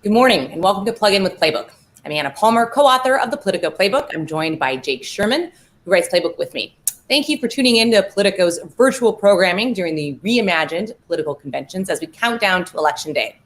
Good morning and welcome to Plug In with Playbook. I'm Anna Palmer, co-author of the Politico Playbook. I'm joined by Jake Sherman, who writes Playbook with me. Thank you for tuning in to Politico's virtual programming during the reimagined political conventions as we count down to Election Day.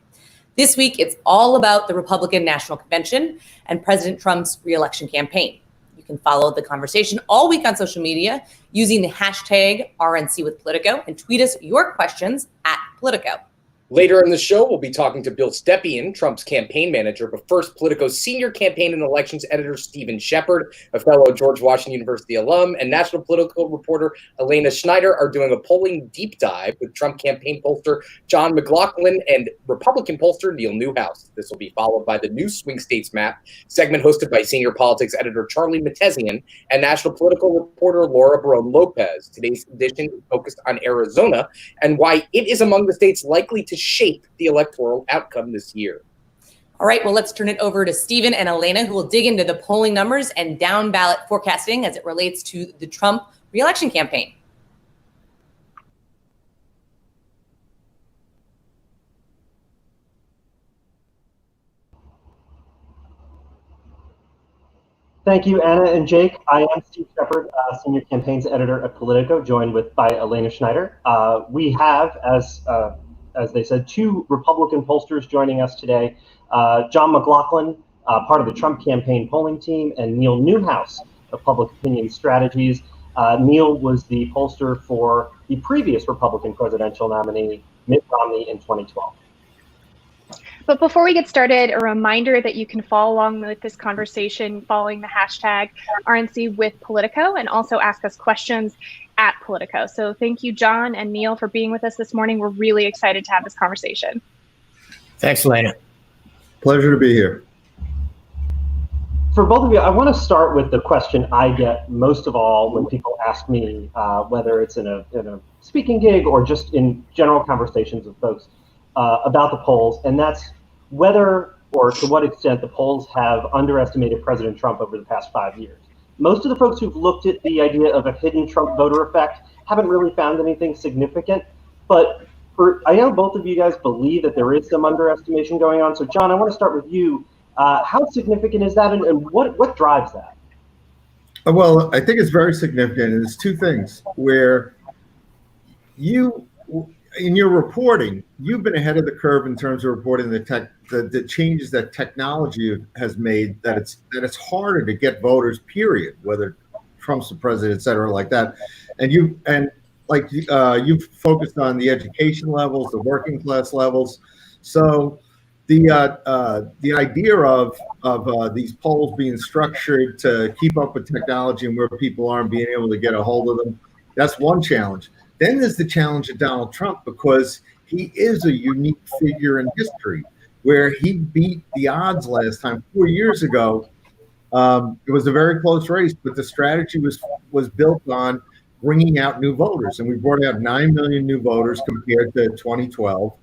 This week, it's all about the Republican National Convention and President Trump's re-election campaign. You can follow the conversation all week on social media using the hashtag RNC with Politico and tweet us your questions at Politico. Later in the show, we'll be talking to Bill Stepien, Trump's campaign manager, but first, Politico's senior campaign and elections editor, Steve Shepard, a fellow George Washington University alum, and national political reporter Elena Schneider are doing a polling deep dive with Trump campaign pollster John McLaughlin and Republican pollster Neil Newhouse. This will be followed by the new Swing States Map segment hosted by senior politics editor Charlie Mahtesian and national political reporter Laura Barrón-López. Today's edition is focused on Arizona and why it is among the states likely to shape the electoral outcome this year. All right, well, let's turn it over to Stephen and Elena, who will dig into the polling numbers and down ballot forecasting as it relates to the Trump re-election campaign. Thank you, Anna and Jake. I am Steve Shepard, senior campaigns editor at Politico, joined by Elena Schneider. We have, as they said, two Republican pollsters joining us today. John McLaughlin, part of the Trump campaign polling team, and Neil Newhouse of Public Opinion Strategies. Neil was the pollster for the previous Republican presidential nominee, Mitt Romney, in 2012. But before we get started, a reminder that you can follow along with this conversation following the hashtag RNC with Politico and also ask us questions at Politico. So thank you, John and Neil, for being with us this morning. We're really excited to have this conversation. Thanks, Elena. Pleasure to be here. For both of you, I want to start with the question I get most of all when people ask me, whether it's in a speaking gig or just in general conversations with folks about the polls, and that's whether or to what extent the polls have underestimated President Trump over the past 5 years. Most of the folks who've looked at the idea of a hidden Trump voter effect haven't really found anything significant, but I know both of you guys believe that there is some underestimation going on. So John, I want to start with you. How significant is that, and what drives that? Well, I think it's very significant, and it's two things where in your reporting, you've been ahead of the curve in terms of reporting the changes that technology has made, that it's harder to get voters, period, whether Trump's the president, et cetera, like that. And you've focused on the education levels, the working class levels. So the idea of these polls being structured to keep up with technology and where people are and being able to get a hold of them, that's one challenge. Then there's the challenge of Donald Trump, because he is a unique figure in history. where he beat the odds last time 4 years ago. It was a very close race, but the strategy was built on bringing out new voters, and we brought out 9 million new voters compared to 2012,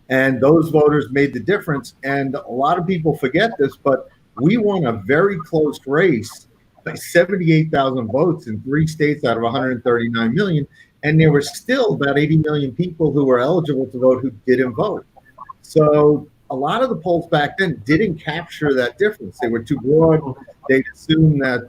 and those voters made the difference. And a lot of people forget this, but we won a very close race by 78,000 votes in 3 states out of 139 million, and there were still about 80 million people who were eligible to vote who didn't vote. So a lot of the polls back then didn't capture that difference. They were too broad. They assumed that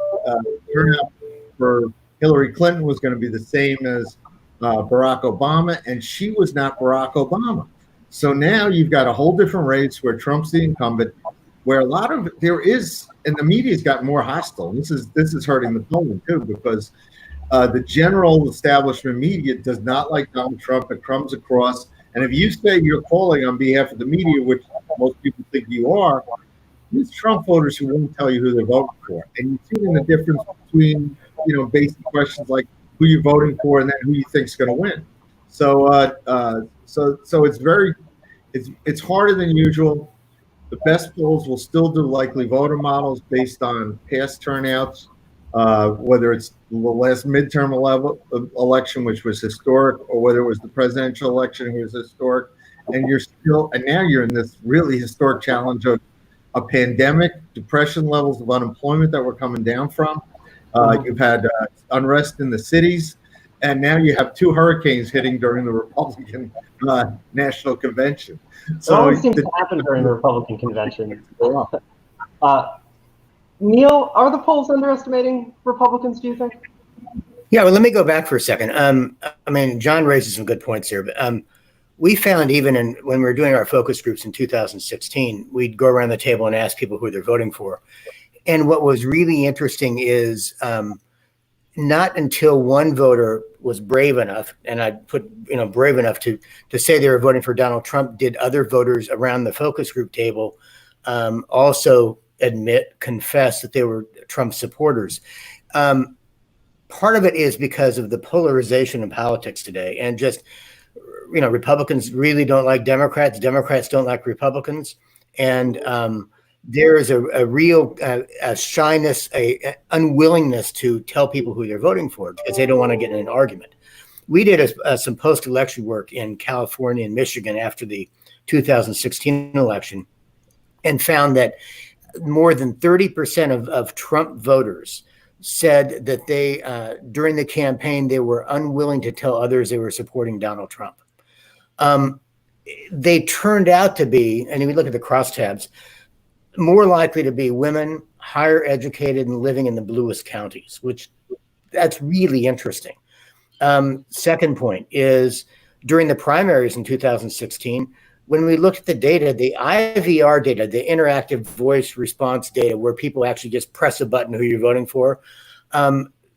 turnout for Hillary Clinton was going to be the same as Barack Obama, and she was not Barack Obama. So now you've got a whole different race where Trump's the incumbent, where there is, and the media's gotten more hostile. This is hurting the polling too, because the general establishment media does not like Donald Trump. It comes across, and if you say you're calling on behalf of the media, which most people think you are, there's Trump voters who won't tell you who they're voting for. And you're seeing the difference between, basic questions like who you're voting for and then who you think is going to win. So it's harder than usual. The best polls will still do likely voter models based on past turnouts, whether it's the last midterm election, which was historic, or whether it was the presidential election, which was historic. And now you're in this really historic challenge of a pandemic, depression levels of unemployment that we're coming down from. You've had unrest in the cities, and now you have 2 hurricanes hitting during the Republican National Convention. So it always seems to happen during the Republican convention. Neil, are the polls underestimating Republicans, do you think? Yeah, well, let me go back for a second. John raises some good points here, but we found even when we were doing our focus groups in 2016, we'd go around the table and ask people who they're voting for. And what was really interesting is not until one voter was brave enough, and I put brave enough to say they were voting for Donald Trump, did other voters around the focus group table also confess that they were Trump supporters. Part of it is because of the polarization in politics today, and just Republicans really don't like Democrats. Democrats don't like Republicans, and there is a real shyness, a unwillingness to tell people who they're voting for because they don't want to get in an argument. We did some post-election work in California and Michigan after the 2016 election and found that more than 30% of Trump voters said that they, during the campaign, they were unwilling to tell others they were supporting Donald Trump. They turned out to be, and if you look at the crosstabs, more likely to be women, higher educated, and living in the bluest counties, which that's really interesting. Second point is during the primaries in 2016, when we looked at the data, the IVR data, the interactive voice response data, where people actually just press a button who you're voting for,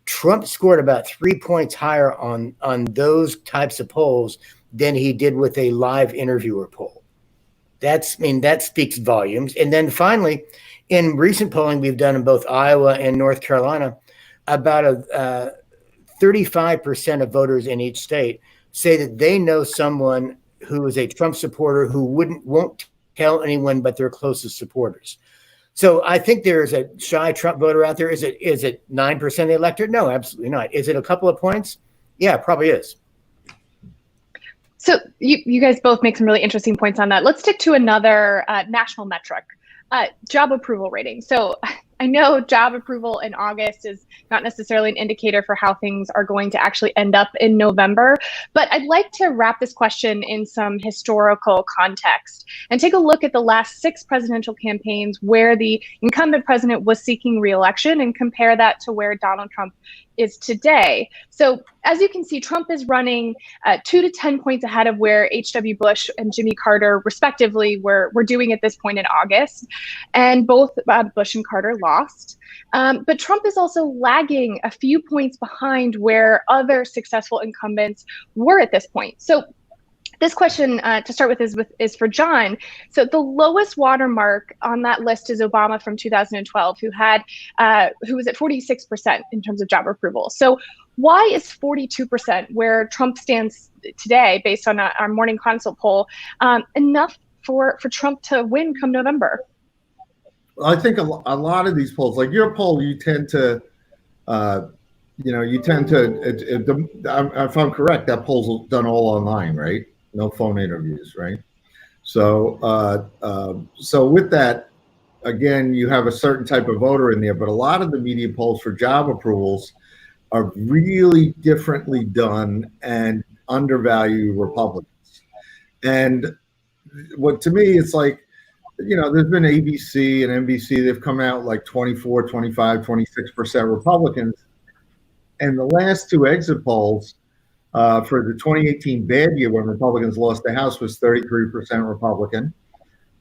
Trump scored about 3 points higher on those types of polls than he did with a live interviewer poll. That speaks volumes. And then finally, in recent polling we've done in both Iowa and North Carolina, about 35% of voters in each state say that they know someone who is a Trump supporter who won't tell anyone but their closest supporters. So I think there is a shy Trump voter out there. Is it 9% of the electorate? No, absolutely not. Is it a couple of points? Yeah, it probably is. So you guys both make some really interesting points on that. Let's stick to another national metric, job approval rating. So I know job approval in August is not necessarily an indicator for how things are going to actually end up in November, but I'd like to wrap this question in some historical context and take a look at the last 6 presidential campaigns where the incumbent president was seeking re-election and compare that to where Donald Trump is today. So as you can see, Trump is running 2 to 10 points ahead of where H.W. Bush and Jimmy Carter, respectively, were doing at this point in August. And both Bush and Carter lost. But Trump is also lagging a few points behind where other successful incumbents were at this point. So this question to start with is for John. So the lowest watermark on that list is Obama from 2012, who was at 46% in terms of job approval. So why is 42%, where Trump stands today, based on our morning consult poll, enough for Trump to win come November? I think a lot of these polls, like your poll, you tend to, if I'm correct, that poll's done all online, right? No phone interviews, right? So, so with that, again, you have a certain type of voter in there, but a lot of the media polls for job approvals are really differently done and undervalue Republicans. And what to me, it's like, there's been ABC and NBC, they've come out like 24, 25, 26% Republicans. And the last two exit polls for the 2018 bad year when Republicans lost the House was 33% Republican.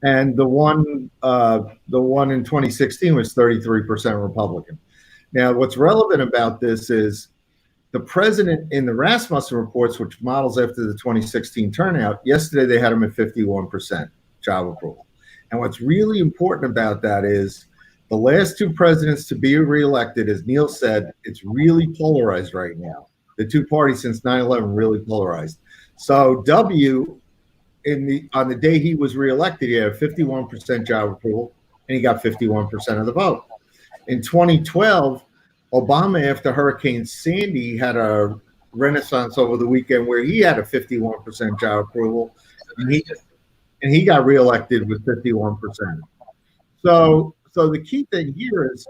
And the one in 2016 was 33% Republican. Now, what's relevant about this is the president in the Rasmussen reports, which models after the 2016 turnout, yesterday they had him at 51% job approval. And what's really important about that is the last two presidents to be reelected, as Neil said, it's really polarized right now. The two parties since 9/11 really polarized. So W, on the day he was reelected, he had a 51% job approval, and he got 51% of the vote. In 2012, Obama, after Hurricane Sandy, had a renaissance over the weekend where he had a 51% job approval, and he got reelected with 51%. So the key thing here is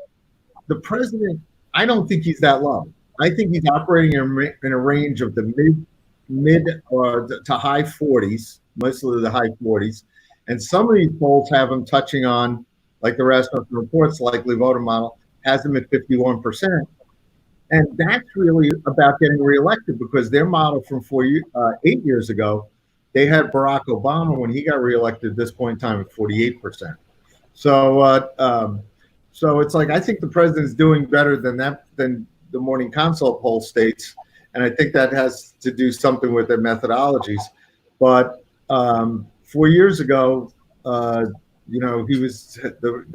the president, I don't think he's that low. I think he's operating in a range of the mid to high 40s, mostly the high 40s. And some of these polls have him touching on, like the Rasmussen reports, likely voter model, has him at 51%. And that's really about getting reelected because their model from 8 years ago, they had Barack Obama when he got reelected at this point in time at 48%. So it's like, I think the president's doing better than the Morning Consult poll states. And I think that has to do something with their methodologies. But 4 years ago, there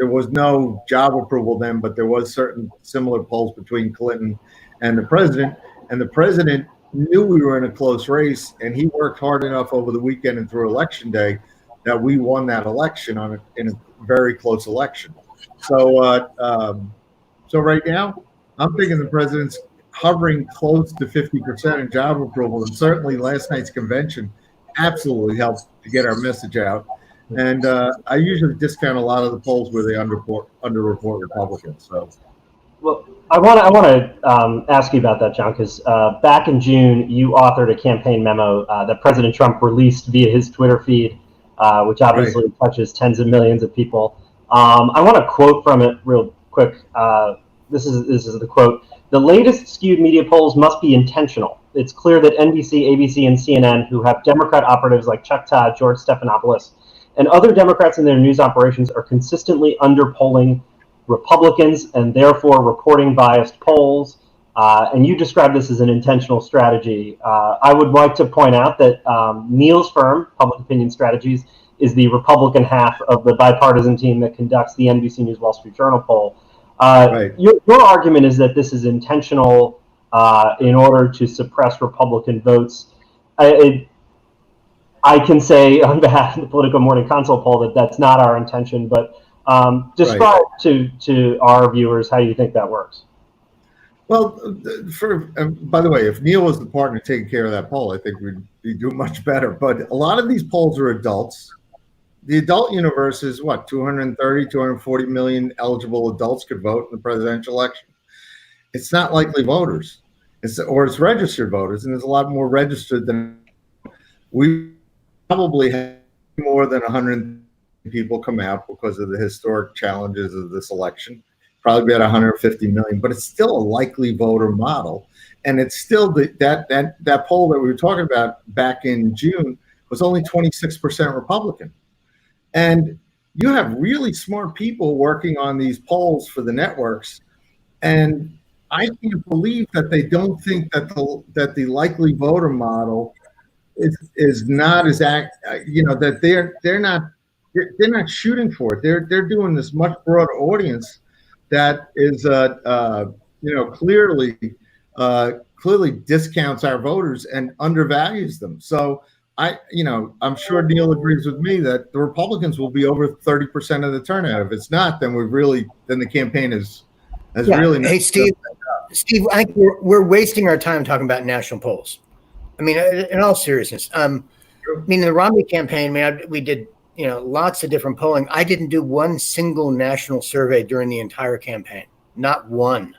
was no job approval then, but there was certain similar polls between Clinton and the president. And the president knew we were in a close race, and he worked hard enough over the weekend and through Election Day that we won that election in a very close election. So right now, I'm thinking the president's hovering close to 50% in job approval, and certainly last night's convention absolutely helped to get our message out. And I usually discount a lot of the polls where they underreport Republicans. So, well, I want to ask you about that, John, because back in June you authored a campaign memo that President Trump released via his Twitter feed, which obviously touches tens of millions of people. I want to quote from it real quick. This is the quote. "The latest skewed media polls must be intentional. It's clear that NBC, ABC, and CNN, who have Democrat operatives like Chuck Todd, George Stephanopoulos, and other Democrats in their news operations are consistently underpolling Republicans and therefore reporting biased polls." And you described this as an intentional strategy. I would like to point out that Neil's firm, Public Opinion Strategies, is the Republican half of the bipartisan team that conducts the NBC News Wall Street Journal poll. Your argument is that this is intentional in order to suppress Republican votes. I can say on behalf of the Politico Morning Consult poll that that's not our intention, but describe to our viewers how you think that works. Well, by the way, if Neil was the partner taking care of that poll, I think we'd do much better. But a lot of these polls are adults. The adult universe is what, 230, 240 million eligible adults could vote in the presidential election. It's not likely voters, it's registered voters, and there's a lot more registered than we probably have. More than 100 people come out because of the historic challenges of this election. Probably about 150 million, but it's still a likely voter model, and it's still that poll that we were talking about back in June was only 26% Republican. And you have really smart people working on these polls for the networks, and I can't believe that they don't think that the likely voter model is not as that they're not shooting for it. They're doing this much broader audience that is clearly discounts our voters and undervalues them. So I'm sure Neil agrees with me that the Republicans will be over 30% of the turnout. If it's not, then the campaign has really. Hey, Steve, I think we're wasting our time talking about national polls. I mean, in all seriousness, I mean, the Romney campaign, we did, lots of different polling. I didn't do one single national survey during the entire campaign, not one.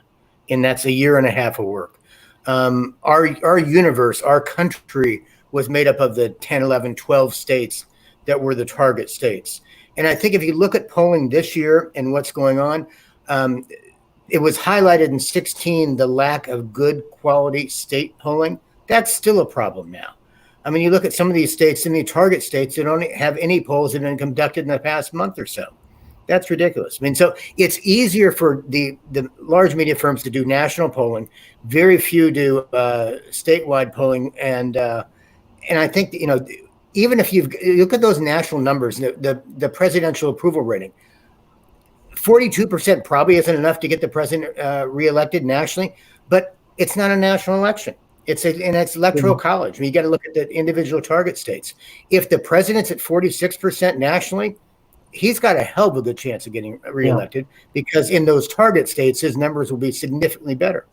And that's a year and a half of work. Our universe, our country was made up of the 10, 11, 12 states that were the target states. And I think if you look at polling this year and what's going on, it was highlighted in 2016, the lack of good quality state polling. That's still a problem now. I mean, you look at some of these states, in the target states, that don't have any polls that have been conducted in the past month or so. That's ridiculous. I mean, so it's easier for the large media firms to do national polling. Very few do statewide polling. And I think, even if you look at those national numbers, the presidential approval rating, 42% probably isn't enough to get the president reelected nationally, but it's not a national election. It's electoral college. I mean, you got to look at the individual target states. If the president's at 46% nationally, he's got a hell of a good chance of getting reelected because in those target states, his numbers will be significantly better.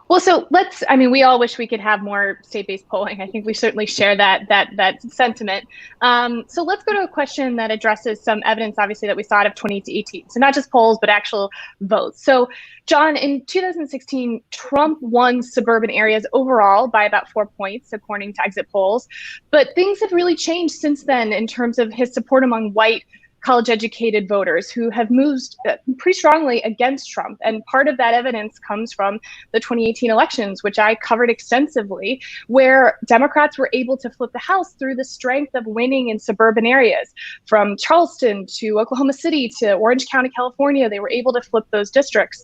Well, so we all wish we could have more state-based polling. I think we certainly share that sentiment. So let's go to a question that addresses some evidence, obviously, that we saw out of 2018. So not just polls, but actual votes. So John, in 2016, Trump won suburban areas overall by about 4 points, according to exit polls. But things have really changed since then in terms of his support among white college-educated voters who have moved pretty strongly against Trump. And part of that evidence comes from the 2018 elections, which I covered extensively, where Democrats were able to flip the House through the strength of winning in suburban areas. From Charleston to Oklahoma City to Orange County, California, they were able to flip those districts.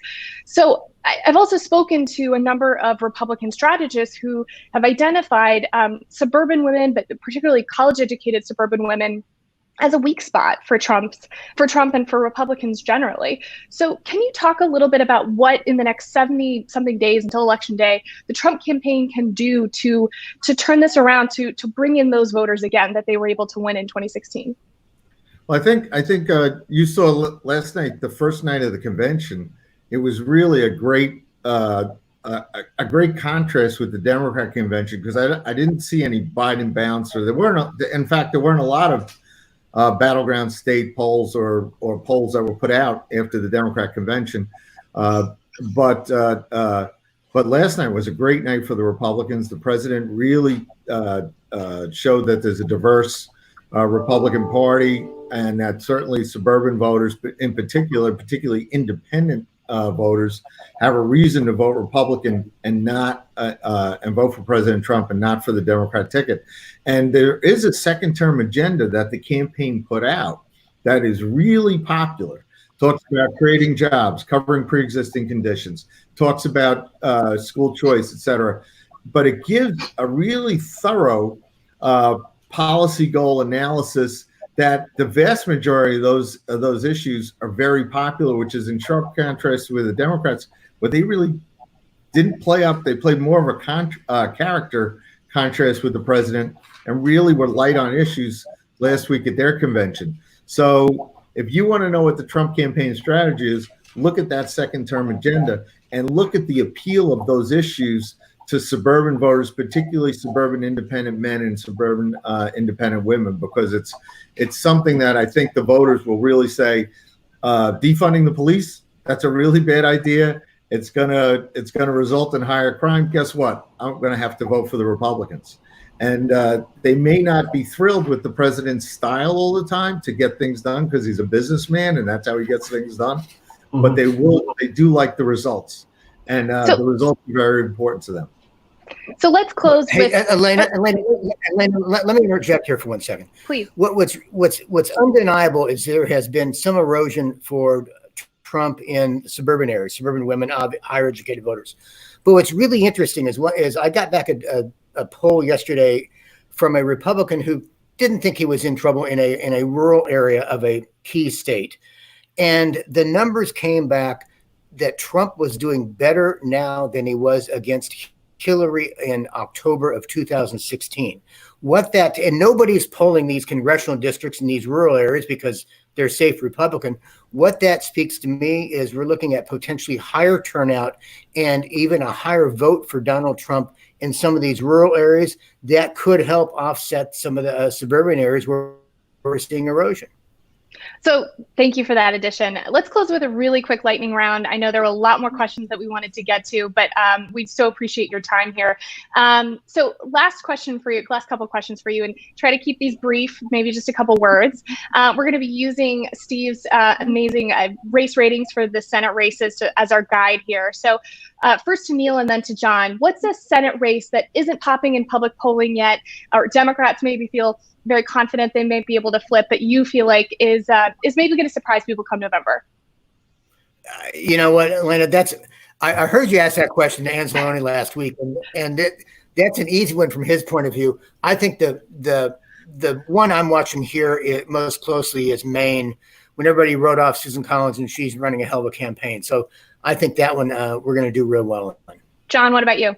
So I've also spoken to a number of Republican strategists who have identified suburban women, but particularly college-educated suburban women, as a weak spot for Trump and for Republicans generally. So can you talk a little bit about what in the next 70-something days until Election Day, the Trump campaign can do to turn this around, to bring in those voters again that they were able to win in 2016? Well, I think you saw last night, the first night of the convention, it was really a great contrast with the Democrat convention, because I didn't see any Biden bounce, or there weren't a lot of battleground state polls or polls that were put out after the Democrat convention. But last night was a great night for the Republicans. The president really showed that there's a diverse Republican Party, and that certainly suburban voters, in particular, particularly independent voters, have a reason to vote Republican and not and vote for President Trump and not for the Democrat ticket. And there is a second-term agenda that the campaign put out that is really popular. Talks about creating jobs, covering pre-existing conditions, talks about school choice, et cetera. But it gives a really thorough policy goal analysis that the vast majority of those issues are very popular, which is in sharp contrast with the Democrats. But they really didn't play up. They played more of a character contrast with the president, and really were light on issues last week at their convention. So if you want to know what the Trump campaign strategy is, look at that second-term agenda and look at the appeal of those issues to suburban voters, particularly suburban independent men and suburban independent women, because it's something that I think the voters will really say, defunding the police, that's a really bad idea. It's gonna result in higher crime. Guess what? I'm gonna have to vote for the Republicans. And they may not be thrilled with the president's style all the time to get things done, because he's a businessman and that's how he gets things done. Mm-hmm. But they do like the results, and the results are very important to them. So let's close with Elena, let me interject here for 1 second. Please. What's undeniable is there has been some erosion for Trump in suburban areas, suburban women, higher educated voters. But what's really interesting is I got back a poll yesterday from a Republican who didn't think he was in trouble in a rural area of a key state. And the numbers came back that Trump was doing better now than he was against Hillary in October of 2016. And nobody's polling these congressional districts in these rural areas because they're safe Republican. What that speaks to me is we're looking at potentially higher turnout and even a higher vote for Donald Trump in some of these rural areas that could help offset some of the suburban areas where we're seeing erosion. So thank you for that addition. Let's close with a really quick lightning round. I know there were a lot more questions that we wanted to get to, but we so appreciate your time here. So last couple questions for you, and try to keep these brief, maybe just a couple words. We're going to be using Steve's amazing race ratings for the Senate races as our guide here. So first to Neil and then to John, what's a Senate race that isn't popping in public polling yet, or Democrats maybe feel very confident they may be able to flip, but you feel like is maybe going to surprise people come November? You know what, Elena, I heard you ask that question to Anzalone last week, and that's an easy one from his point of view. I think the one I'm watching here most closely is Maine, when everybody wrote off Susan Collins and she's running a hell of a campaign. So I think that one we're going to do real well on. John, what about you?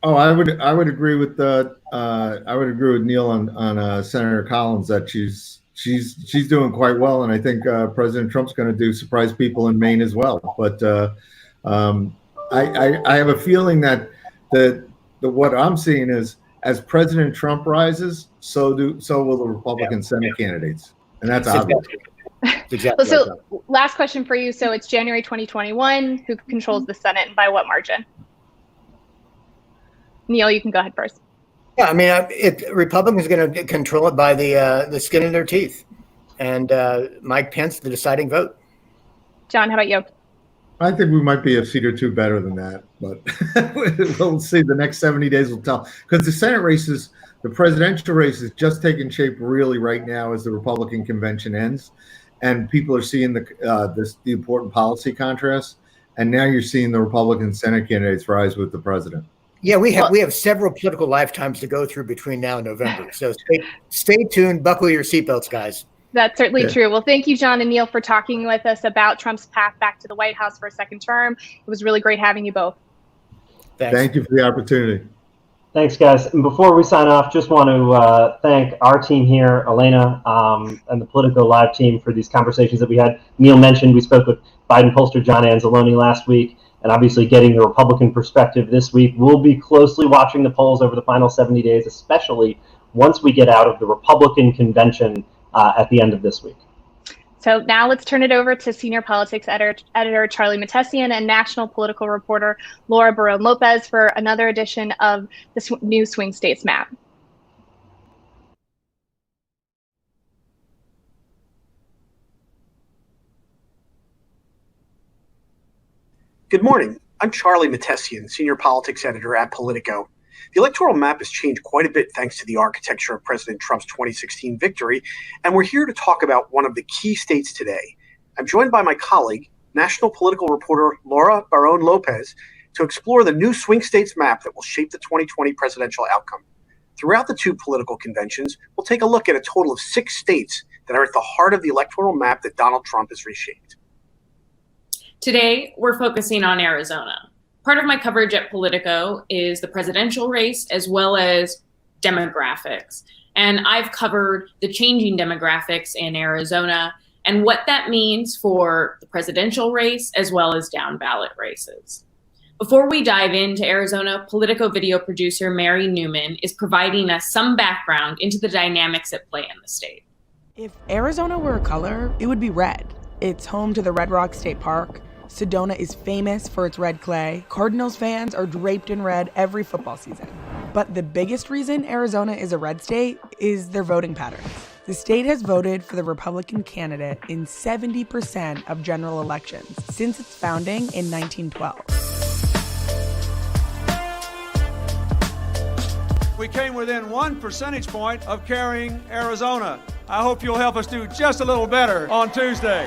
Oh, I would agree with Neil on Senator Collins that she's doing quite well, and I think President Trump's going to surprise people in Maine as well. But I have a feeling that what I'm seeing is as President Trump rises, so will the Republican Senate candidates, and that's obvious. Exactly. So last question for you. So it's January 2021. Who controls the Senate and by what margin? Neil, you can go ahead first. Yeah, I mean, Republicans are going to control it by the skin of their teeth, and Mike Pence, the deciding vote. John, how about you? I think we might be a seat or two better than that, but we'll see. The next 70 days will tell. Because the Senate races, the presidential race is just taking shape really right now as the Republican convention ends, and people are seeing the important policy contrast. And now you're seeing the Republican Senate candidates rise with the president. Yeah, we have several political lifetimes to go through between now and November. So stay tuned. Buckle your seatbelts, guys. That's certainly true. Well, thank you, John and Neil, for talking with us about Trump's path back to the White House for a second term. It was really great having you both. Thanks. Thank you for the opportunity. Thanks, guys. And before we sign off, just want to thank our team here, Elena, and the Politico Live team for these conversations that we had. Neil mentioned we spoke with Biden pollster John Anzalone last week, and obviously getting the Republican perspective this week. We'll be closely watching the polls over the final 70 days, especially once we get out of the Republican convention at the end of this week. So now let's turn it over to senior politics editor Charlie Mahtesian and national political reporter Laura Barrón-López for another edition of the new Swing States Map. Good morning. I'm Charlie Mahtesian, senior politics editor at Politico. The electoral map has changed quite a bit thanks to the architecture of President Trump's 2016 victory, and we're here to talk about one of the key states today. I'm joined by my colleague, national political reporter Laura Barrón-López, to explore the new swing states map that will shape the 2020 presidential outcome. Throughout the two political conventions, we'll take a look at a total of 6 states that are at the heart of the electoral map that Donald Trump has reshaped. Today, we're focusing on Arizona. Part of my coverage at Politico is the presidential race as well as demographics. And I've covered the changing demographics in Arizona and what that means for the presidential race as well as down ballot races. Before we dive into Arizona, Politico video producer Mary Newman is providing us some background into the dynamics at play in the state. If Arizona were a color, it would be red. It's home to the Red Rock State Park. Sedona is famous for its red clay. Cardinals fans are draped in red every football season. But the biggest reason Arizona is a red state is their voting patterns. The state has voted for the Republican candidate in 70% of general elections since its founding in 1912. We came within 1 percentage point of carrying Arizona. I hope you'll help us do just a little better on Tuesday.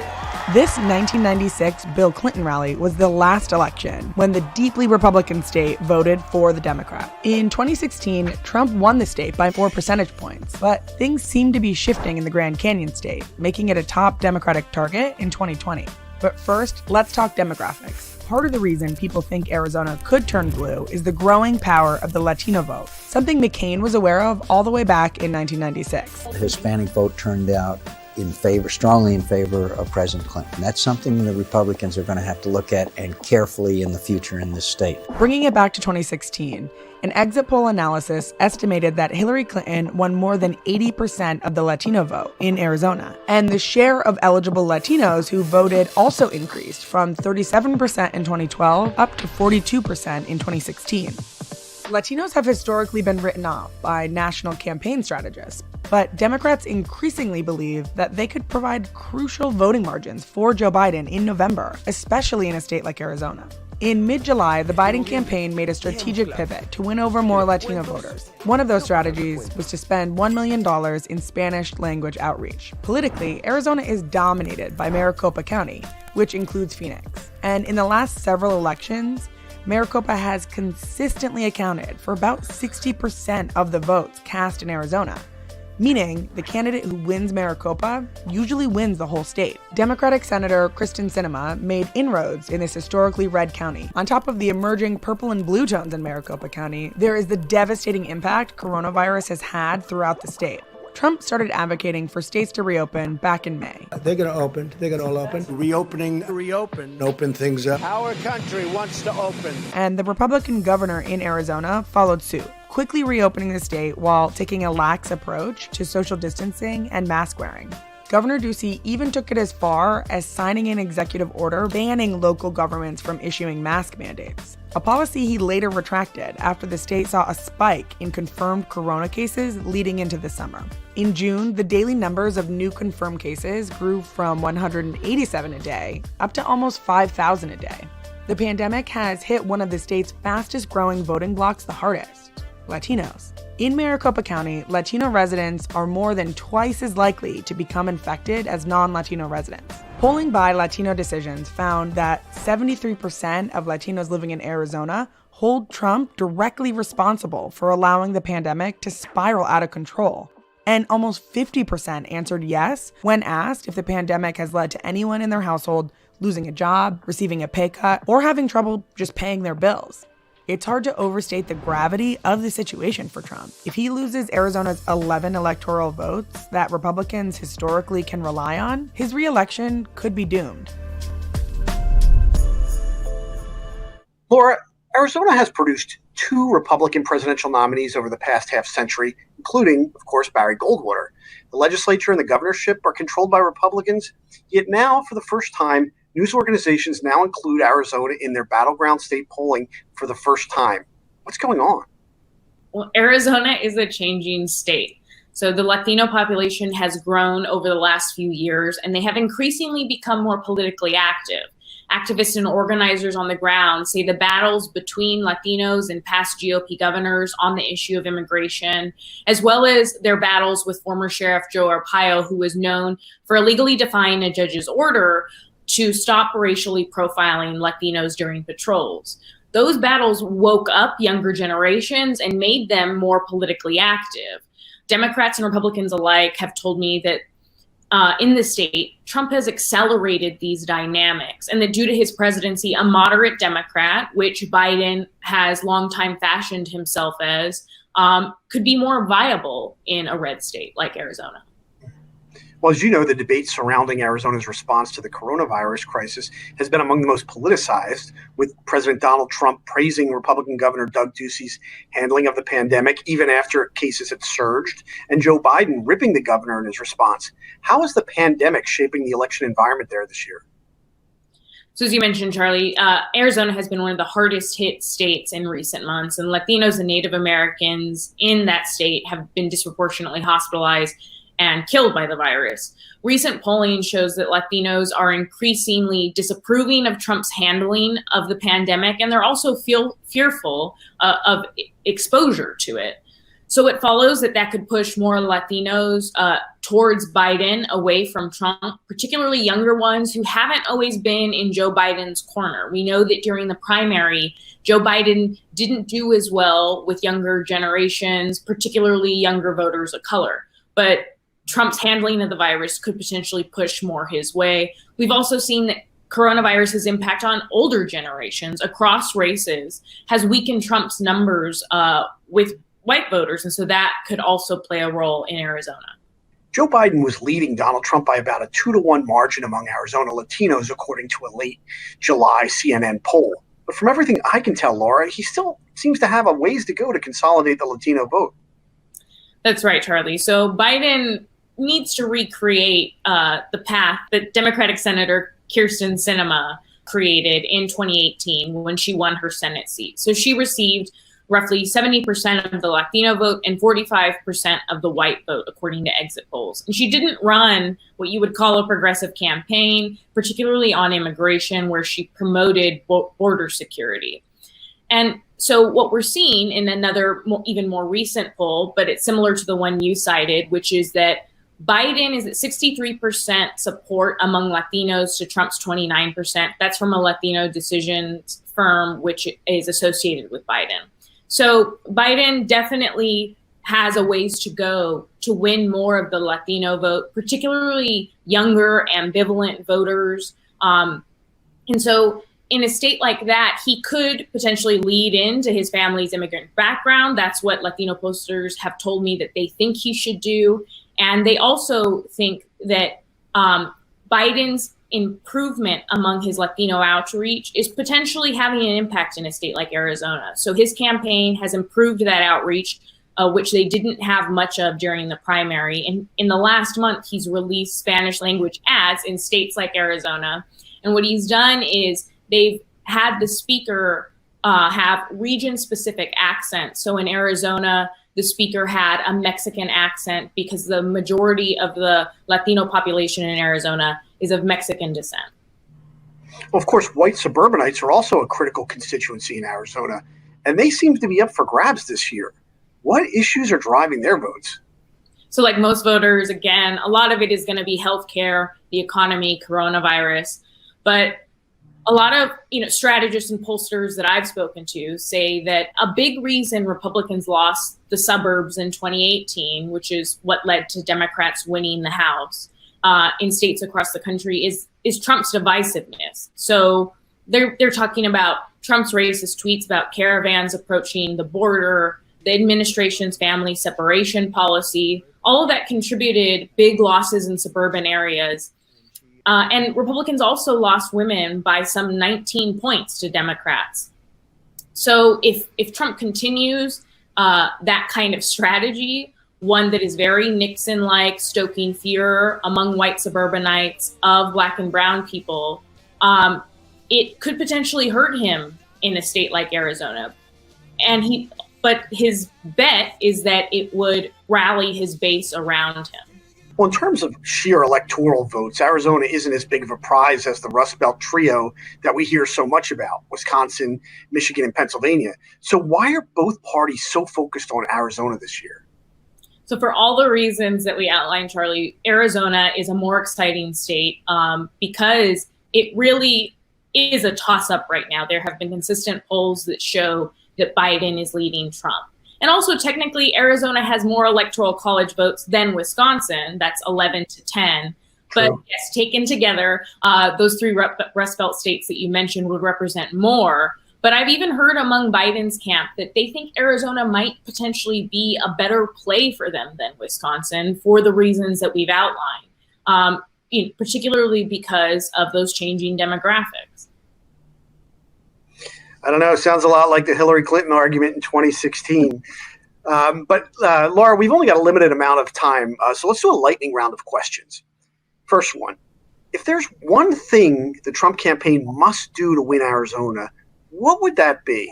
This 1996 Bill Clinton rally was the last election when the deeply Republican state voted for the Democrat. In 2016, Trump won the state by 4 percentage points, but things seem to be shifting in the Grand Canyon state, making it a top Democratic target in 2020. But first, let's talk demographics. Part of the reason people think Arizona could turn blue is the growing power of the Latino vote, something McCain was aware of all the way back in 1996. The Hispanic vote turned out strongly in favor of President Clinton. That's something the Republicans are going to have to look at and carefully in the future in this state. Bringing it back to 2016, an exit poll analysis estimated that Hillary Clinton won more than 80% of the Latino vote in Arizona. And the share of eligible Latinos who voted also increased from 37% in 2012 up to 42% in 2016. Latinos have historically been written off by national campaign strategists, but Democrats increasingly believe that they could provide crucial voting margins for Joe Biden in November, especially in a state like Arizona. In mid-July, the Biden campaign made a strategic pivot to win over more Latino voters. One of those strategies was to spend $1 million in Spanish-language outreach. Politically, Arizona is dominated by Maricopa County, which includes Phoenix. And in the last several elections, Maricopa has consistently accounted for about 60% of the votes cast in Arizona, meaning the candidate who wins Maricopa usually wins the whole state. Democratic Senator Kristen Sinema made inroads in this historically red county. On top of the emerging purple and blue tones in Maricopa County, there is the devastating impact coronavirus has had throughout the state. Trump started advocating for states to reopen back in May. They're going to open. They're going to all open. Open things up. Our country wants to open. And the Republican governor in Arizona followed suit, quickly reopening the state while taking a lax approach to social distancing and mask wearing. Governor Ducey even took it as far as signing an executive order banning local governments from issuing mask mandates, a policy he later retracted after the state saw a spike in confirmed corona cases leading into the summer. In June, the daily numbers of new confirmed cases grew from 187 a day up to almost 5,000 a day. The pandemic has hit one of the state's fastest growing voting blocs the hardest: Latinos. In Maricopa County, Latino residents are more than twice as likely to become infected as non-Latino residents. Polling by Latino Decisions found that 73% of Latinos living in Arizona hold Trump directly responsible for allowing the pandemic to spiral out of control. And almost 50% answered yes when asked if the pandemic has led to anyone in their household losing a job, receiving a pay cut, or having trouble just paying their bills. It's hard to overstate the gravity of the situation for Trump. If he loses Arizona's 11 electoral votes that Republicans historically can rely on, his re-election could be doomed. Laura, Arizona has produced 2 Republican presidential nominees over the past half century, including, of course, Barry Goldwater. The legislature and the governorship are controlled by Republicans, yet now, for the first time, news organizations now include Arizona in their battleground state polling for the first time. What's going on? Well, Arizona is a changing state. So the Latino population has grown over the last few years, and they have increasingly become more politically active. Activists and organizers on the ground say the battles between Latinos and past GOP governors on the issue of immigration, as well as their battles with former Sheriff Joe Arpaio, who was known for illegally defying a judge's order to stop racially profiling Latinos during patrols. Those battles woke up younger generations and made them more politically active. Democrats and Republicans alike have told me that in the state, Trump has accelerated these dynamics, and that due to his presidency, a moderate Democrat, which Biden has long time fashioned himself as, could be more viable in a red state like Arizona. Well, as you know, the debate surrounding Arizona's response to the coronavirus crisis has been among the most politicized, with President Donald Trump praising Republican Governor Doug Ducey's handling of the pandemic, even after cases had surged, and Joe Biden ripping the governor in his response. How is the pandemic shaping the election environment there this year? So as you mentioned, Charlie, Arizona has been one of the hardest hit states in recent months, and Latinos and Native Americans in that state have been disproportionately hospitalized and killed by the virus. Recent polling shows that Latinos are increasingly disapproving of Trump's handling of the pandemic, and they're also fearful of exposure to it. So it follows that could push more Latinos towards Biden away from Trump, particularly younger ones who haven't always been in Joe Biden's corner. We know that during the primary, Joe Biden didn't do as well with younger generations, particularly younger voters of color. But Trump's handling of the virus could potentially push more his way. We've also seen that coronavirus's impact on older generations across races has weakened Trump's numbers with white voters. And so that could also play a role in Arizona. Joe Biden was leading Donald Trump by about a 2-to-1 margin among Arizona Latinos, according to a late July CNN poll. But from everything I can tell, Laura, he still seems to have a ways to go to consolidate the Latino vote. That's right, Charlie. So Biden needs to recreate the path that Democratic Senator Kyrsten Sinema created in 2018 when she won her Senate seat. So she received roughly 70% of the Latino vote and 45% of the white vote, according to exit polls. And she didn't run what you would call a progressive campaign, particularly on immigration, where she promoted border security. And so what we're seeing in another even more recent poll, but it's similar to the one you cited, which is that Biden is at 63% support among Latinos to Trump's 29%. That's from a Latino decisions firm, which is associated with Biden. So Biden definitely has a ways to go to win more of the Latino vote, particularly younger, ambivalent voters. And so in a state like that, he could potentially lead into his family's immigrant background. That's what Latino pollsters have told me that they think he should do. And they also think that Biden's improvement among his Latino outreach is potentially having an impact in a state like Arizona. So his campaign has improved that outreach, which they didn't have much of during the primary. And in the last month, he's released Spanish language ads in states like Arizona. And what he's done is they've had the speaker have region-specific accents. So in Arizona, the speaker had a Mexican accent because the majority of the Latino population in Arizona is of Mexican descent. Well, of course, white suburbanites are also a critical constituency in Arizona, and they seem to be up for grabs this year. What issues are driving their votes? So like most voters, again, a lot of it is going to be healthcare, the economy, coronavirus. But a lot of strategists and pollsters that I've spoken to say that a big reason Republicans lost the suburbs in 2018, which is what led to Democrats winning the House in states across the country, is Trump's divisiveness. So they're talking about Trump's racist tweets about caravans approaching the border, the administration's family separation policy. All of that contributed big losses in suburban areas. And Republicans also lost women by some 19 points to Democrats. So if Trump continues that kind of strategy, one that is very Nixon-like, stoking fear among white suburbanites of Black and brown people, it could potentially hurt him in a state like Arizona. But his bet is that it would rally his base around him. Well, in terms of sheer electoral votes, Arizona isn't as big of a prize as the Rust Belt trio that we hear so much about, Wisconsin, Michigan, and Pennsylvania. So why are both parties so focused on Arizona this year? So for all the reasons that we outlined, Charlie, Arizona is a more exciting state because it really is a toss-up right now. There have been consistent polls that show that Biden is leading Trump. And also, technically, Arizona has more electoral college votes than Wisconsin. That's 11-10. But yes, taken together, those three Rust Belt states that you mentioned would represent more. But I've even heard among Biden's camp that they think Arizona might potentially be a better play for them than Wisconsin for the reasons that we've outlined, particularly because of those changing demographics. I don't know. It sounds a lot like the Hillary Clinton argument in 2016. But Laura, we've only got a limited amount of time, so let's do a lightning round of questions. First one, if there's one thing the Trump campaign must do to win Arizona, what would that be?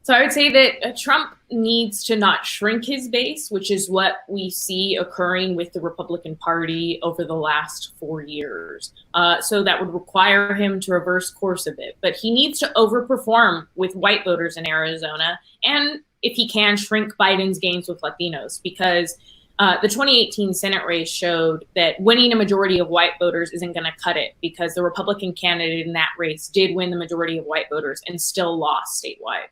So I would say that Trump needs to not shrink his base, which is what we see occurring with the Republican Party over the last 4 years. So that would require him to reverse course a bit. But he needs to overperform with white voters in Arizona. And if he can, shrink Biden's gains with Latinos, because the 2018 Senate race showed that winning a majority of white voters isn't going to cut it, because the Republican candidate in that race did win the majority of white voters and still lost statewide.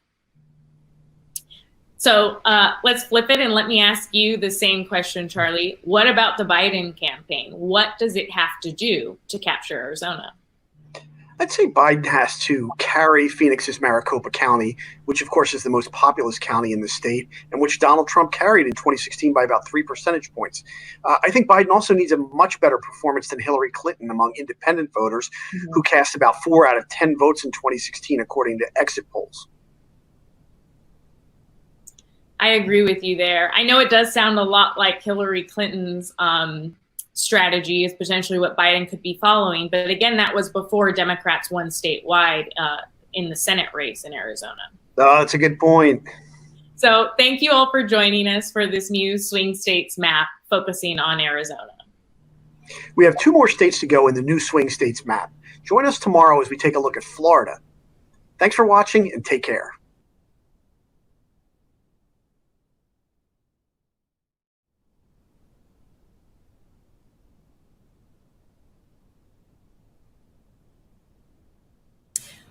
So let's flip it and let me ask you the same question, Charlie. What about the Biden campaign? What does it have to do to capture Arizona? I'd say Biden has to carry Phoenix's Maricopa County, which of course is the most populous county in the state, and which Donald Trump carried in 2016 by about 3 percentage points. I think Biden also needs a much better performance than Hillary Clinton among independent voters, who cast about 4 out of 10 votes in 2016, according to exit polls. I agree with you there. I know it does sound a lot like Hillary Clinton's strategy is potentially what Biden could be following. But again, that was before Democrats won statewide in the Senate race in Arizona. Oh, that's a good point. So thank you all for joining us for this new swing states map focusing on Arizona. We have 2 more states to go in the new swing states map. Join us tomorrow as we take a look at Florida. Thanks for watching and take care.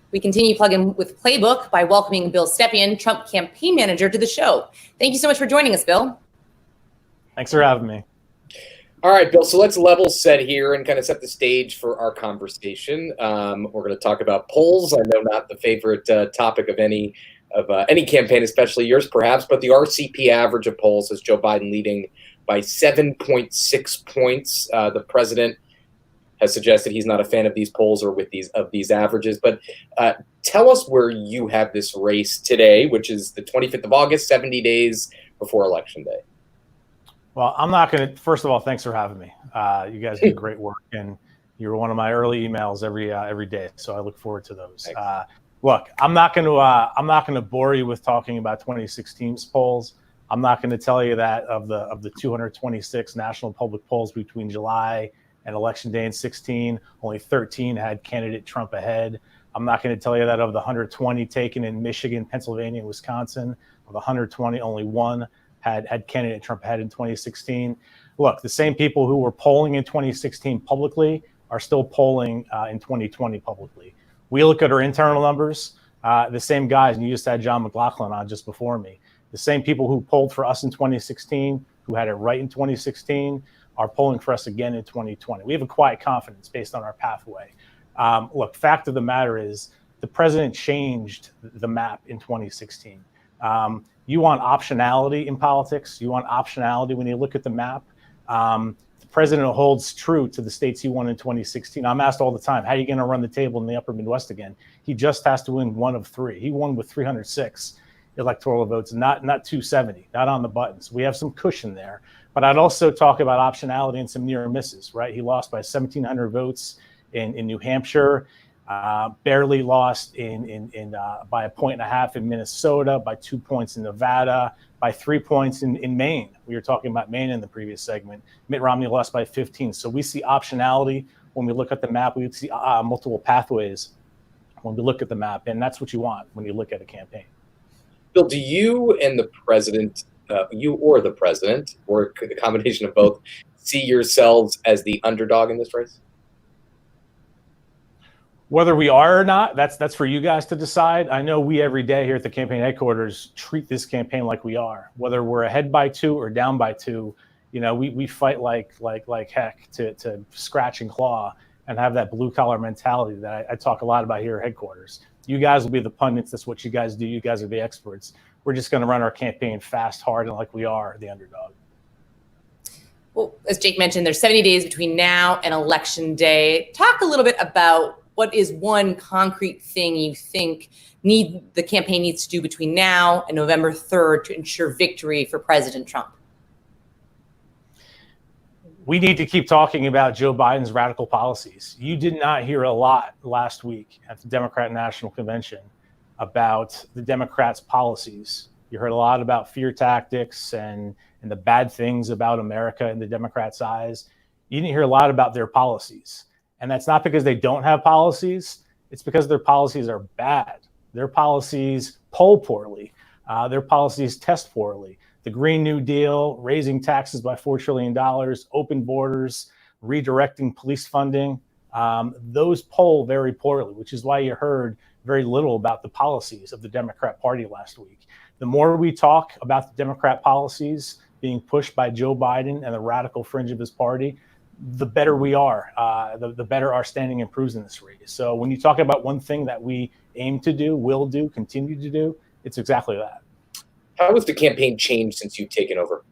We continue plugging with Playbook by welcoming Bill Stepien, Trump campaign manager, to the show. Thank you so much for joining us, Bill. Thanks for having me. All right, Bill, so let's level set here and kind of set the stage for our conversation. We're going to talk about polls. I know not the favorite topic of any campaign, especially yours perhaps, but the RCP average of polls has Joe Biden leading by 7.6 points. The president has suggested he's not a fan of these polls or with these averages. But tell us where you have this race today, which is the 25th of August, 70 days before Election Day. Well, I'm not going to. First of all, thanks for having me. You guys do great work, and you're one of my early emails every day. So I look forward to those. Look, I'm not going to bore you with talking about 2016's polls. I'm not going to tell you that of the 226 national public polls between July and Election Day in 16, only 13 had candidate Trump ahead. I'm not going to tell you that of the 120 taken in Michigan, Pennsylvania, and Wisconsin, of the 120, only 1 had candidate Trump ahead in 2016. Look, the same people who were polling in 2016 publicly are still polling in 2020 publicly. We look at our internal numbers, the same guys, and you just had John McLaughlin on just before me. The same people who polled for us in 2016, who had it right in 2016, are polling for us again in 2020. We have a quiet confidence based on our pathway. Look, fact of the matter is the president changed the map in 2016. You want optionality in politics. You want optionality when you look at the map. The president holds true to the states he won in 2016. I'm asked all the time, how are you going to run the table in the upper Midwest again? He just has to win 1 of 3. He won with 306 electoral votes, not 270, not on the buttons. We have some cushion there. But I'd also talk about optionality and some near misses, right? He lost by 1,700 votes in New Hampshire, barely lost by 1.5 points in Minnesota, by 2 points in Nevada, by 3 points in Maine. We were talking about Maine in the previous segment. Mitt Romney lost by 15. So we see optionality when we look at the map. We see multiple pathways when we look at the map. And that's what you want when you look at a campaign. Bill, do you and the president, you or the president, or a combination of both, see yourselves as the underdog in this race? Whether we are or not, that's for you guys to decide. I know we every day here at the campaign headquarters treat this campaign like we are. Whether we're ahead by 2 or down by 2, you know, we fight like heck to scratch and claw and have that blue collar mentality that I talk a lot about here at headquarters. You guys will be the pundits. That's what you guys do. You guys are the experts. We're just going to run our campaign fast, hard, and like we are the underdog. Well, as Jake mentioned, there's 70 days between now and Election Day. Talk a little bit about what is one concrete thing you think the campaign needs to do between now and November 3rd to ensure victory for President Trump? We need to keep talking about Joe Biden's radical policies. You did not hear a lot last week at the Democrat National Convention about the Democrats' policies. You heard a lot about fear tactics and the bad things about America in the Democrats' eyes. You didn't hear a lot about their policies. And that's not because they don't have policies. It's because their policies are bad. Their policies poll poorly. Their policies test poorly. The Green New Deal, raising taxes by $4 trillion, open borders, redirecting police funding, those poll very poorly, which is why you heard very little about the policies of the Democrat Party last week. The more we talk about the Democrat policies being pushed by Joe Biden and the radical fringe of his party, the better we are, the better our standing improves in this race. So when you talk about one thing that we aim to do, will do, continue to do, it's exactly that. How has the campaign changed since you've taken over?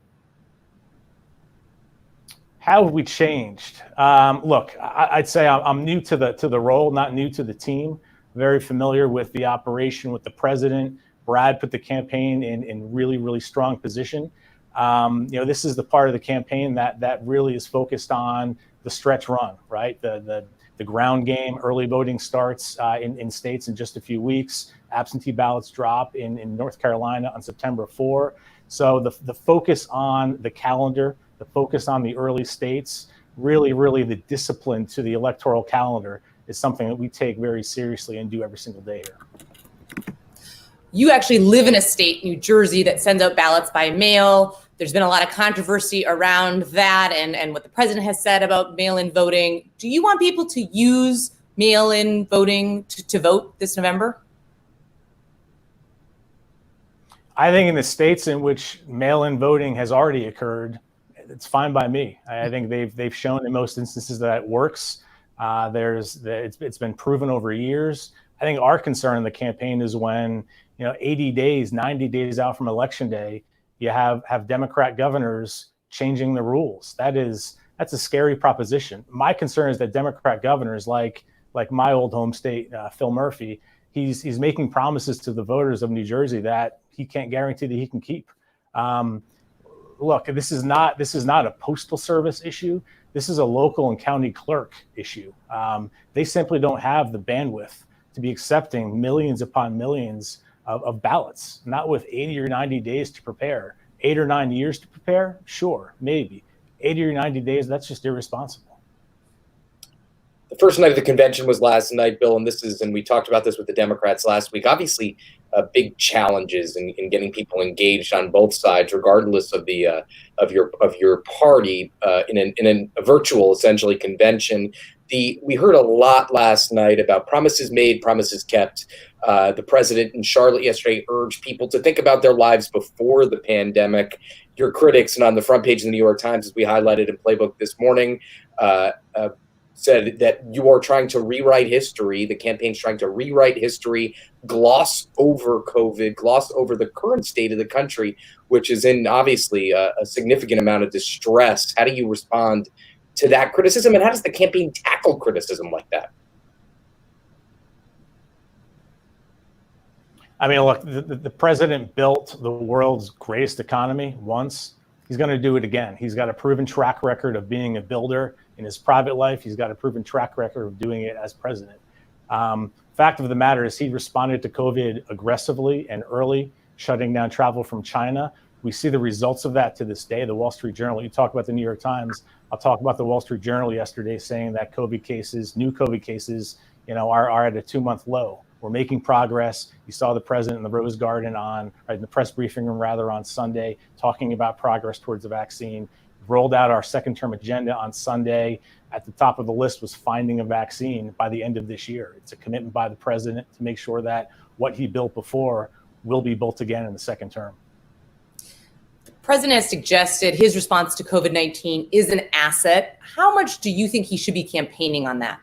How have we changed? Look, I'd say I'm new to the role, not new to the team. Very familiar with the operation, with the president. Brad put the campaign in really, really strong position. This is the part of the campaign that really is focused on the stretch run, right? The ground game. Early voting starts in states in just a few weeks. Absentee ballots drop in North Carolina on September 4. So the focus on the calendar, the focus on the early states, really the discipline to the electoral calendar is something that we take very seriously and do every single day here. You actually live in a state, New Jersey, that sends out ballots by mail. There's been a lot of controversy around that and what the president has said about mail-in voting. Do you want people to use mail-in voting to vote this November? I think in the states in which mail-in voting has already occurred, it's fine by me. I think they've shown in most instances that it works. It's been proven over years. I think our concern in the campaign is when 80 days, 90 days out from election day, you have Democrat governors changing the rules. That's a scary proposition. My concern is that Democrat governors, like my old home state, Phil Murphy, he's making promises to the voters of New Jersey that he can't guarantee that he can keep. Look, this is not a postal service issue. This is a local and county clerk issue. They simply don't have the bandwidth to be accepting millions upon millions of ballots, not with 80 or 90 days to prepare. 8 or 9 years to prepare? Sure, maybe. 80 or 90 days, that's just irresponsible. The first night of the convention was last night, Bill, and we talked about this with the Democrats last week. Obviously, big challenges in getting people engaged on both sides, regardless of the of your party, in a virtual, essentially, convention. We heard a lot last night about promises made, promises kept. The president in Charlotte yesterday urged people to think about their lives before the pandemic. Your critics, and on the front page of the New York Times, as we highlighted in Playbook this morning, said that you are trying to rewrite history. The campaign's trying to rewrite history, gloss over COVID, gloss over the current state of the country, which is in obviously a significant amount of distress. How do you respond to that criticism, and how does the campaign tackle criticism like that? I mean, look, the president built the world's greatest economy once. He's going to do it again. He's got a proven track record of being a builder in his private life. He's got a proven track record of doing it as president. Fact of the matter is he responded to COVID aggressively and early, shutting down travel from China. We see the results of that to this day. The Wall Street Journal, you talk about the New York Times, I'll talk about the Wall Street Journal yesterday saying that new COVID cases, are at a 2-month low. We're making progress. You saw the president in the Rose Garden in the press briefing room on Sunday, talking about progress towards the vaccine. Rolled out our second term agenda on Sunday. At the top of the list was finding a vaccine by the end of this year. It's a commitment by the president to make sure that what he built before will be built again in the second term. The president has suggested his response to COVID-19 is an asset. How much do you think he should be campaigning on that?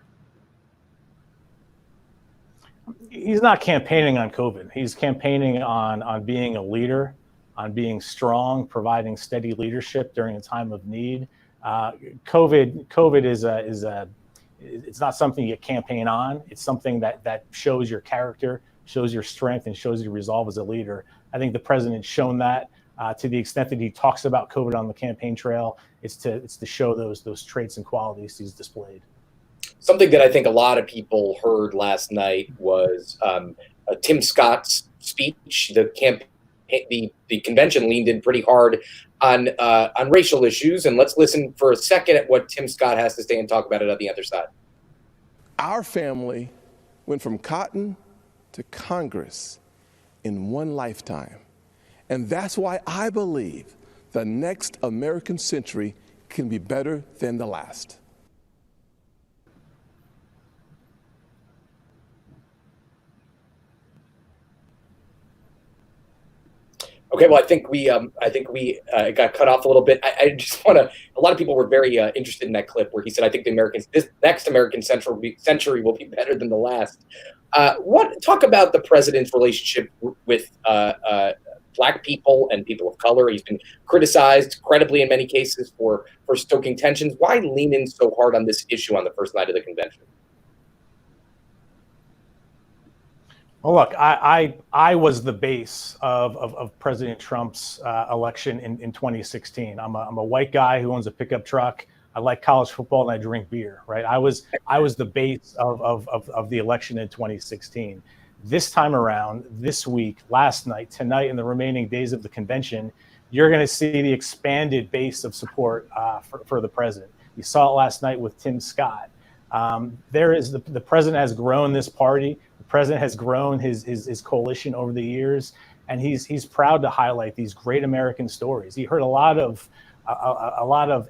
He's not campaigning on COVID. He's campaigning on being a leader, on being strong, providing steady leadership during a time of need. COVID is it's not something you campaign on. It's something that shows your character, shows your strength, and shows your resolve as a leader. I think the president's shown that to the extent that he talks about COVID on the campaign trail. It's to show those traits and qualities he's displayed. Something that I think a lot of people heard last night was Tim Scott's speech. The convention leaned in pretty hard on racial issues, and let's listen for a second at what Tim Scott has to say and talk about it on the other side. Our family went from cotton to Congress in one lifetime, and that's why I believe the next American century can be better than the last. Okay, well, I think we got cut off a little bit. I just want to. A lot of people were very interested in that clip where he said, "I think this next American century will be better than the last." Talk about the president's relationship with Black people and people of color. He's been criticized, credibly in many cases, for stoking tensions. Why lean in so hard on this issue on the first night of the convention? Well, look, I was the base of President Trump's election in 2016. I'm a white guy who owns a pickup truck. I like college football and I drink beer, right? I was the base of the election in 2016. This time around, this week, last night, tonight, and the remaining days of the convention, you're going to see the expanded base of support for the president. You saw it last night with Tim Scott. The president has grown this party. The president has grown his coalition over the years, and he's proud to highlight these great American stories. He heard a lot of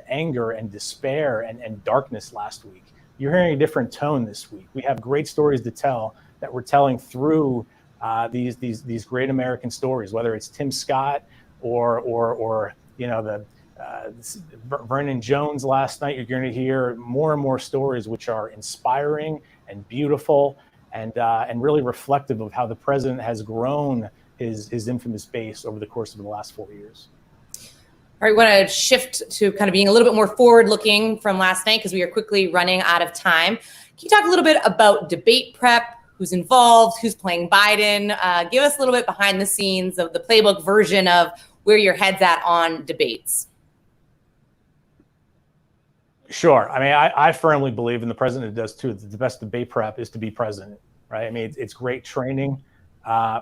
anger and despair and darkness last week. You're hearing a different tone this week. We have great stories to tell that we're telling through these great American stories, whether it's Tim Scott or the Vernon Jones last night. You're going to hear more and more stories which are inspiring and beautiful and really reflective of how the president has grown his infamous base over the course of the last 4 years. All right, we want to shift to kind of being a little bit more forward-looking from last night because we are quickly running out of time. Can you talk a little bit about debate prep? Who's involved? Who's playing Biden? Give us a little bit behind the scenes of the playbook version of where your head's at on debates. Sure. I mean, I firmly believe, and the president does too, that the best debate prep is to be president, right? I mean, it's great training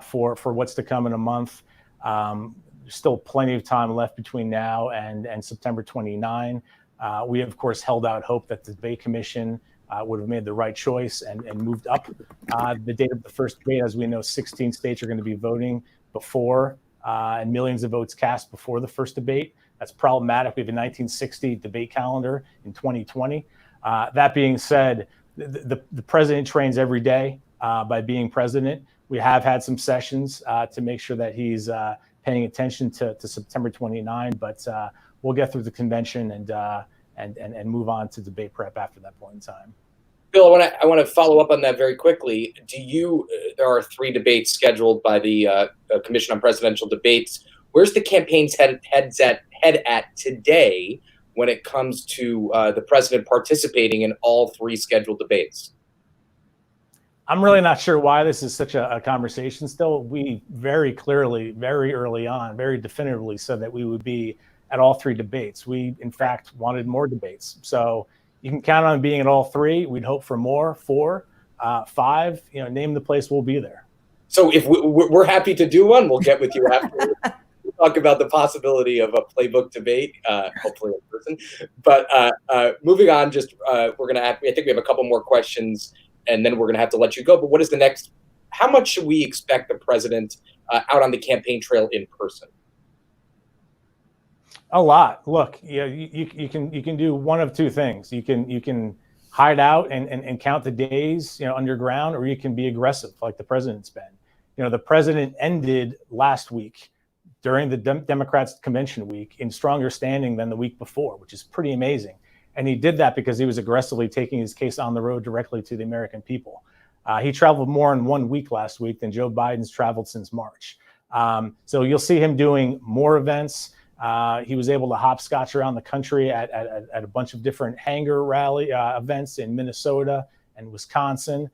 for what's to come in a month. There's still plenty of time left between now and September 29. We, of course, held out hope that the debate commission would have made the right choice and moved up the date of the first debate. As we know, 16 states are going to be voting before and millions of votes cast before the first debate. That's problematic. We have a 1960 debate calendar in 2020. That being said, the president trains every day by being president. We have had some sessions to make sure that he's paying attention to September 29, but we'll get through the convention and move on to debate prep after that point in time. Bill, I want to follow up on that very quickly. There are 3 debates scheduled by the Commission on Presidential Debates. Where's the campaign's head at today when it comes to the president participating in all 3 scheduled debates? I'm really not sure why this is such a conversation still. We very clearly, very early on, very definitively said that we would be at all 3 debates. We, in fact, wanted more debates. So you can count on being at all 3. We'd hope for more, 4, 5, name the place, we'll be there. So if we're happy to do one, we'll get with you after. We'll talk about the possibility of a playbook debate, hopefully in person. But moving on, I think we have a couple more questions and then we're going to have to let you go. But what is the next? How much should we expect the president out on the campaign trail in person? A lot. Look, you can do one of 2 things. You can hide out and count the days, underground, or you can be aggressive like the president's been. The president ended last week during the Democrats convention week in stronger standing than the week before, which is pretty amazing. And he did that because he was aggressively taking his case on the road directly to the American people. He traveled more in 1 week last week than Joe Biden's traveled since March. So you'll see him doing more events. He was able to hopscotch around the country at a bunch of different hangar rally events in Minnesota and Wisconsin.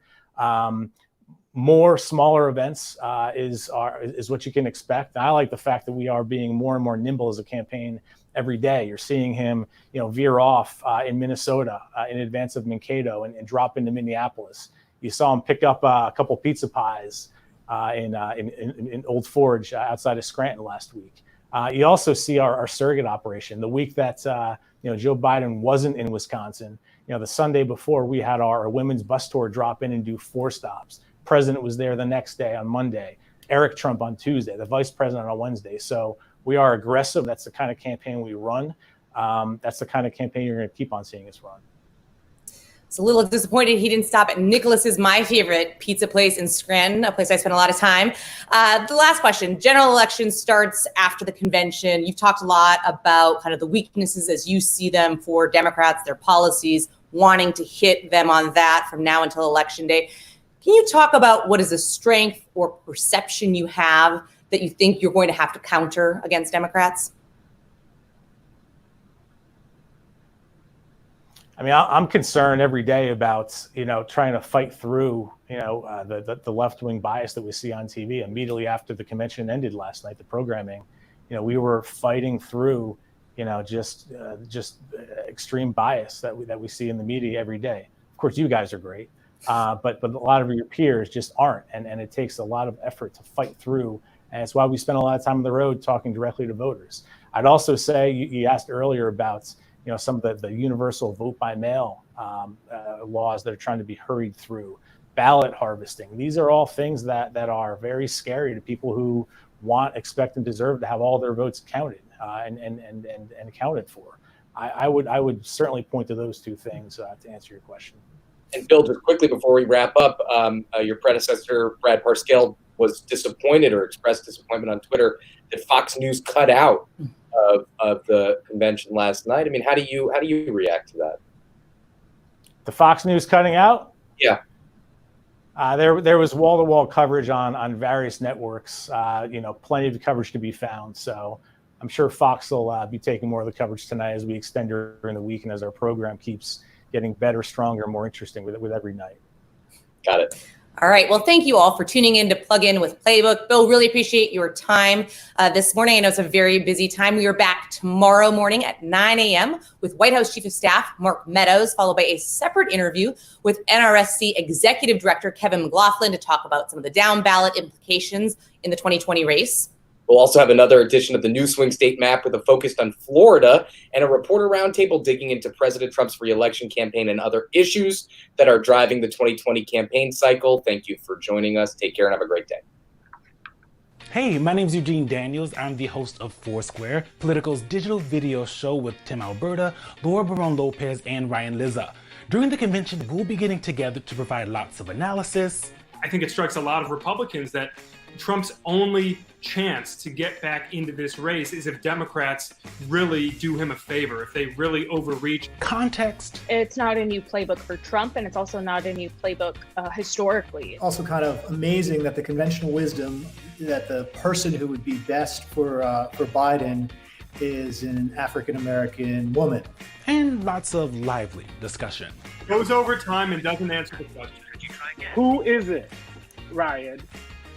More smaller events is what you can expect. And I like the fact that we are being more and more nimble as a campaign every day. You're seeing him, veer off in Minnesota in advance of Mankato and drop into Minneapolis. You saw him pick up a couple pizza pies in Old Forge outside of Scranton last week. You also see our surrogate operation. The week that Joe Biden wasn't in Wisconsin, the Sunday before, we had our women's bus tour drop in and do 4 stops. President was there the next day on Monday. Eric Trump on Tuesday. The vice president on Wednesday. So we are aggressive. That's the kind of campaign we run. That's the kind of campaign you're going to keep on seeing us run. was a little disappointed he didn't stop at Nicholas's, my favorite pizza place in Scranton, a place I spent a lot of time. The last question, general election starts after the convention. You've talked a lot about kind of the weaknesses as you see them for Democrats, their policies, wanting to hit them on that from now until Election Day. Can you talk about what is a strength or perception you have that you think you're going to have to counter against Democrats? I mean, I'm concerned every day about, trying to fight through, the left-wing bias that we see on TV. Immediately after the convention ended last night, the programming, we were fighting through, just extreme bias that we see in the media every day. Of course, you guys are great, but a lot of your peers just aren't, and it takes a lot of effort to fight through, and it's why we spend a lot of time on the road talking directly to voters. I'd also say, you asked earlier about some of the universal vote by mail laws that are trying to be hurried through, ballot harvesting. These are all things that are very scary to people who want, expect, and deserve to have all their votes counted and accounted for. I would certainly point to those two things to answer your question. And Bill, just quickly before we wrap up, your predecessor, Brad Parscale, was disappointed or expressed disappointment on Twitter that Fox News cut out of the convention last night. I mean, how do you react to that? The Fox News cutting out? Yeah. There was wall-to-wall coverage on various networks. Plenty of coverage to be found. So I'm sure Fox will be taking more of the coverage tonight as we extend during the week and as our program keeps getting better, stronger, more interesting with every night. Got it. All right. Well, thank you all for tuning in to Plug In with Playbook. Bill, really appreciate your time this morning. I know it's a very busy time. We are back tomorrow morning at 9 a.m. with White House Chief of Staff Mark Meadows, followed by a separate interview with NRSC Executive Director Kevin McLaughlin to talk about some of the down ballot implications in the 2020 race. We'll also have another edition of the New Swing State Map with a focus on Florida and a reporter roundtable digging into President Trump's re-election campaign and other issues that are driving the 2020 campaign cycle. Thank you for joining us. Take care and have a great day. Hey, my name is Eugene Daniels. I'm the host of Foursquare, Politico's digital video show with Tim Alberta, Laura Barrón-López, and Ryan Lizza. During the convention, we'll be getting together to provide lots of analysis. I think it strikes a lot of Republicans that Trump's only chance to get back into this race is if Democrats really do him a favor, if they really overreach. Context. It's not a new playbook for Trump, and it's also not a new playbook historically. Also kind of amazing that the conventional wisdom that the person who would be best for Biden is an African-American woman. And lots of lively discussion. Goes over time and doesn't answer the question. Who is it, Ryan?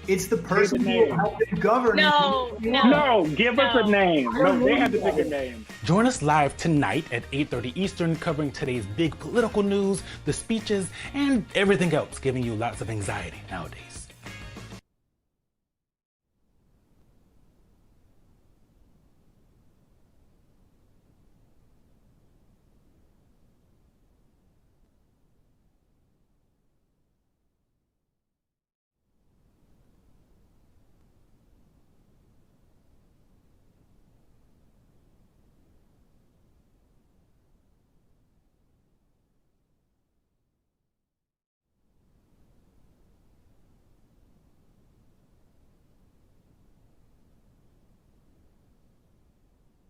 It's the person who helped him govern. No, give us a name. No, they have to pick a name. Join us live tonight at 8:30 Eastern, covering today's big political news, the speeches, and everything else, giving you lots of anxiety nowadays.